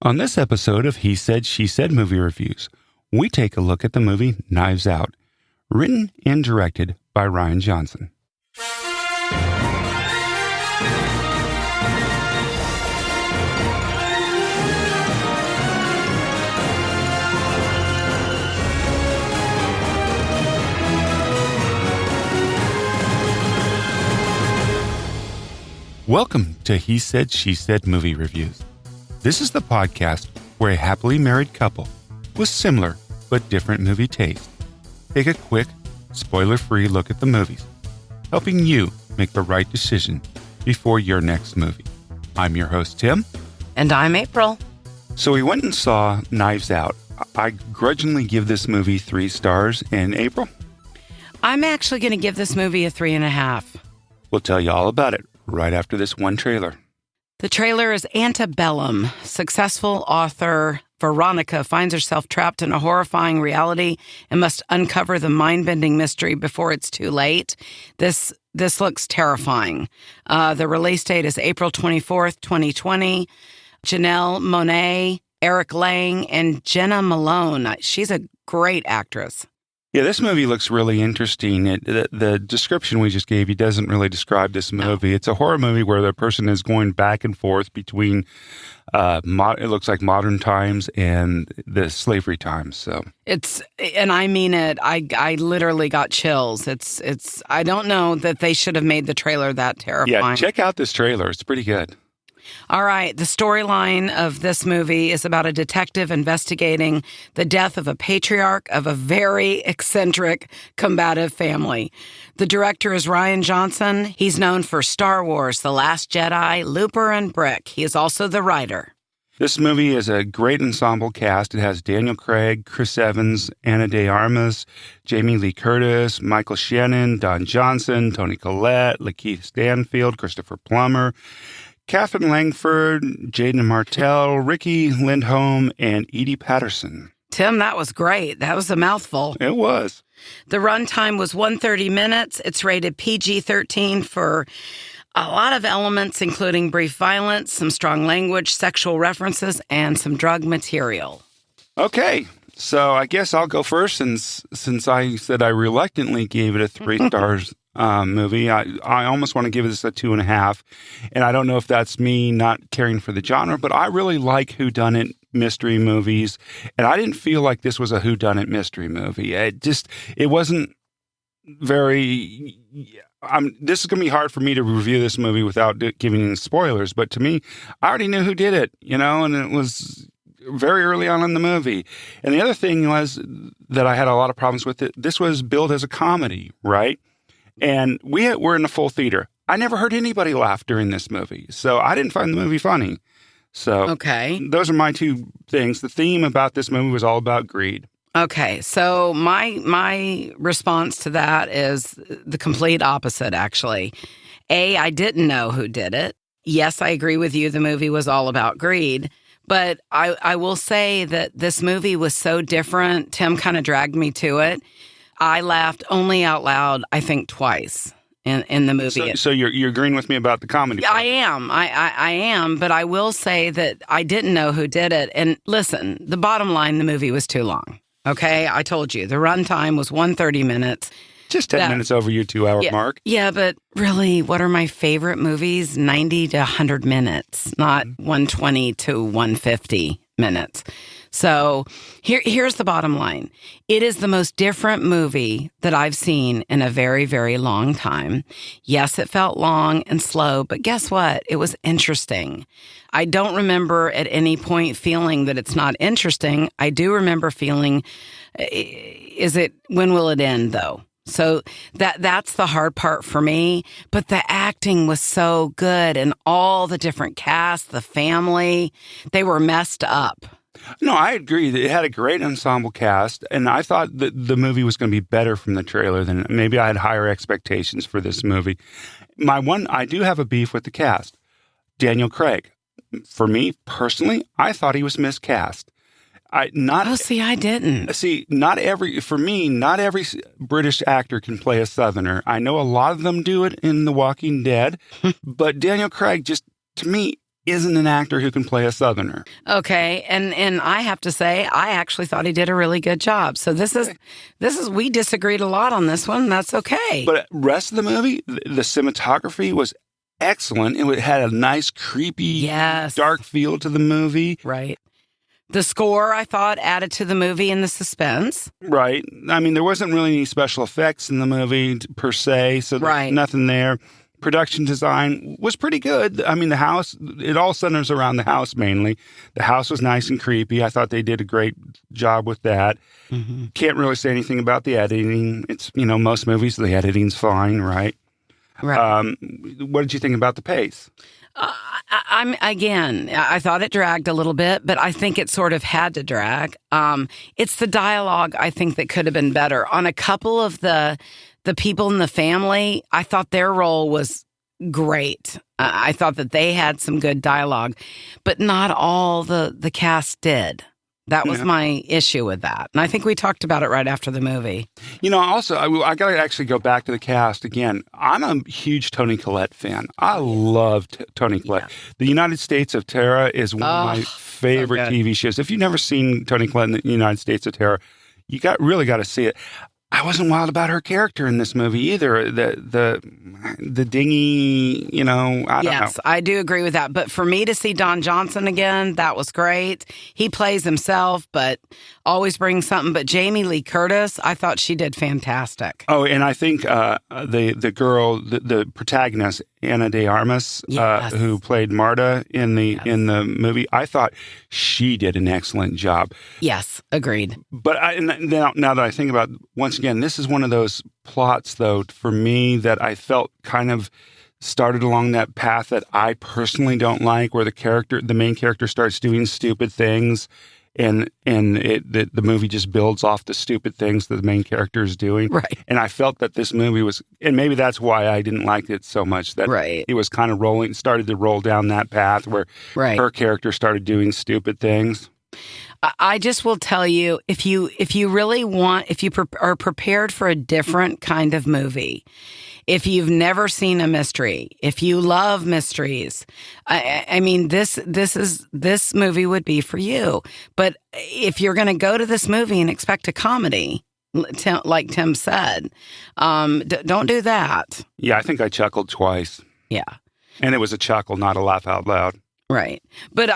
On this episode of He Said, She Said Movie Reviews, we take a look at the movie Knives Out, written and directed by Rian Johnson. Welcome to He Said, She Said Movie Reviews. This is the podcast where a happily married couple with similar but different movie tastes take a quick, spoiler-free look at the movies, helping you make the right decision before your next movie. I'm your host, Tim. And I'm April. So we went and saw Knives Out. I grudgingly give this movie 3 stars. And April? I'm actually going to give this movie a 3.5. We'll tell you all about it right after this one trailer. The trailer is Antebellum. Successful author Veronica finds herself trapped in a horrifying reality and must uncover the mind-bending mystery before it's too late. This looks terrifying. The release date is April 24th, 2020. Janelle, Monáe, Eric Lange, and Jena Malone. She's a great actress. Yeah, this movie looks really interesting. The description we just gave you doesn't really describe this movie. No. It's a horror movie where the person is going back and forth between, it looks like modern times and the slavery times. So and I mean it. I literally got chills. I don't know that they should have made the trailer that terrifying. Yeah, check out this trailer. It's pretty good. All right, the storyline of this movie is about a detective investigating the death of a patriarch of a very eccentric, combative family. The director is Rian Johnson. He's known for Star Wars, The Last Jedi, Looper, and Brick. He is also the writer. This movie is a great ensemble cast. It has Daniel Craig, Chris Evans, Ana de Armas, Jamie Lee Curtis, Michael Shannon, Don Johnson, Toni Collette, LaKeith Stanfield, Christopher Plummer, Katherine, Langford, Jaeden Martell, Riki, Lindhome, and Edie Patterson. Tim, that was great. That was a mouthful. It was. The runtime was 130 minutes. It's rated PG-13 for a lot of elements, including brief violence, some strong language, sexual references, and some drug material. Okay, so I guess I'll go first since I said I reluctantly gave it a 3 stars. Movie. I almost want to give this a 2.5, and I don't know if that's me not caring for the genre, but I really like whodunit mystery movies, and I didn't feel like this was a whodunit mystery movie. It wasn't very. This is going to be hard for me to review this movie without giving any spoilers, but to me, I already knew who did it, and it was very early on in the movie. And the other thing was that I had a lot of problems with it. This was billed as a comedy, right? And we were in a full theater. I never heard anybody laugh during this movie, so I didn't find the movie funny. So okay, those are my 2 things. The theme about this movie was all about greed. Okay, so my response to that is the complete opposite, actually. I didn't know who did it. Yes, I agree with you. The movie was all about greed. But I will say that this movie was so different. Tim kind of dragged me to it. I laughed only out loud, I think, twice in the movie. So you're agreeing with me about the comedy? I am. I am. But I will say that I didn't know who did it. And listen, the bottom line, the movie was too long. Okay? I told you. The runtime was 130 minutes. Just 10 minutes over your 2-hour mark. Yeah, but really, what are my favorite movies? 90 to 100 minutes, not 120 to 150 minutes. So here's the bottom line. It is the most different movie that I've seen in a very, very long time. Yes, it felt long and slow, but guess what? It was interesting. I don't remember at any point feeling that it's not interesting. I do remember feeling, when will it end, though? So that's the hard part for me. But the acting was so good, and all the different cast, the family, they were messed up. No, I agree. It had a great ensemble cast, and I thought that the movie was going to be better from the trailer than maybe I had higher expectations for this movie. I do have a beef with the cast. Daniel Craig. For me, personally, I thought he was miscast. I didn't. Not every British actor can play a Southerner. I know a lot of them do it in The Walking Dead, but Daniel Craig to me, isn't an actor who can play a Southerner. Okay, and I have to say, I actually thought he did a really good job. So this is we disagreed a lot on this one. That's okay. But rest of the movie, the cinematography was excellent. It had a nice, creepy, dark feel to the movie. Right. The score, I thought, added to the movie and the suspense. Right. I mean, there wasn't really any special effects in the movie per se, so there's nothing there. Production design was pretty good. I mean, the house, it all centers around the house mainly. The house was nice and creepy. I thought they did a great job with that. Mm-hmm. Can't really say anything about the editing. It's, most movies, the editing's fine, right? Right. What did you think about the pace? I thought it dragged a little bit, but I think it sort of had to drag. It's the dialogue, I think, that could have been better. On a couple of the people in the family, I thought their role was great. I thought that they had some good dialogue, but not all the cast did. That was my issue with that. And I think we talked about it right after the movie. Also, I got to actually go back to the cast again. I'm a huge Toni Collette fan. I love Toni Collette. Yeah. The United States of Terror is one of my favorite TV shows. If you've never seen Toni Collette in the United States of Terror, you really got to see it. I wasn't wild about her character in this movie either. The dingy, I don't know. Yes, I do agree with that. But for me to see Don Johnson again, that was great. He plays himself, but always brings something. But Jamie Lee Curtis, I thought she did fantastic. Oh, and I think the girl, the protagonist, Ana de Armas, who played Marta in the movie, I thought she did an excellent job. Yes, agreed. But now that I think about it, once again, this is one of those plots, though, for me that I felt kind of started along that path that I personally don't like, where the main character starts doing stupid things. And the movie just builds off the stupid things that the main character is doing. Right. And I felt that this movie was, and maybe that's why I didn't like it so much, that it was kind of started to roll down that path where her character started doing stupid things. I just will tell you, if you really want, if you are prepared for a different kind of movie, if you've never seen a mystery, if you love mysteries, I mean, this movie would be for you. But if you're going to go to this movie and expect a comedy, like Tim said, don't do that. Yeah, I think I chuckled twice. Yeah. And it was a chuckle, not a laugh out loud. Right. But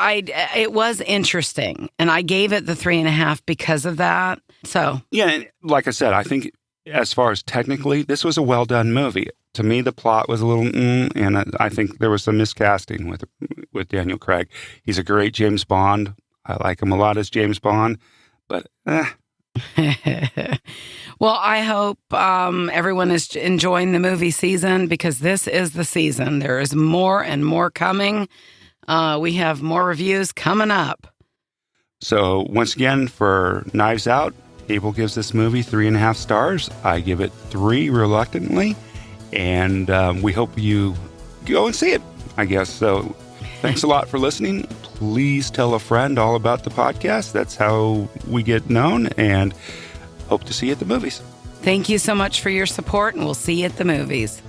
it was interesting, and I gave it the 3.5 because of that. So yeah, and like I said, I think as far as technically, this was a well-done movie. To me, the plot was a little, and I think there was some miscasting with Daniel Craig. He's a great James Bond. I like him a lot as James Bond, but Well, I hope everyone is enjoying the movie season, because this is the season. There is more and more coming. We have more reviews coming up. So once again, for Knives Out, Abel gives this movie 3.5 stars. I give it 3 reluctantly. And we hope you go and see it, I guess. So thanks a lot for listening. Please tell a friend all about the podcast. That's how we get known, and hope to see you at the movies. Thank you so much for your support, and we'll see you at the movies.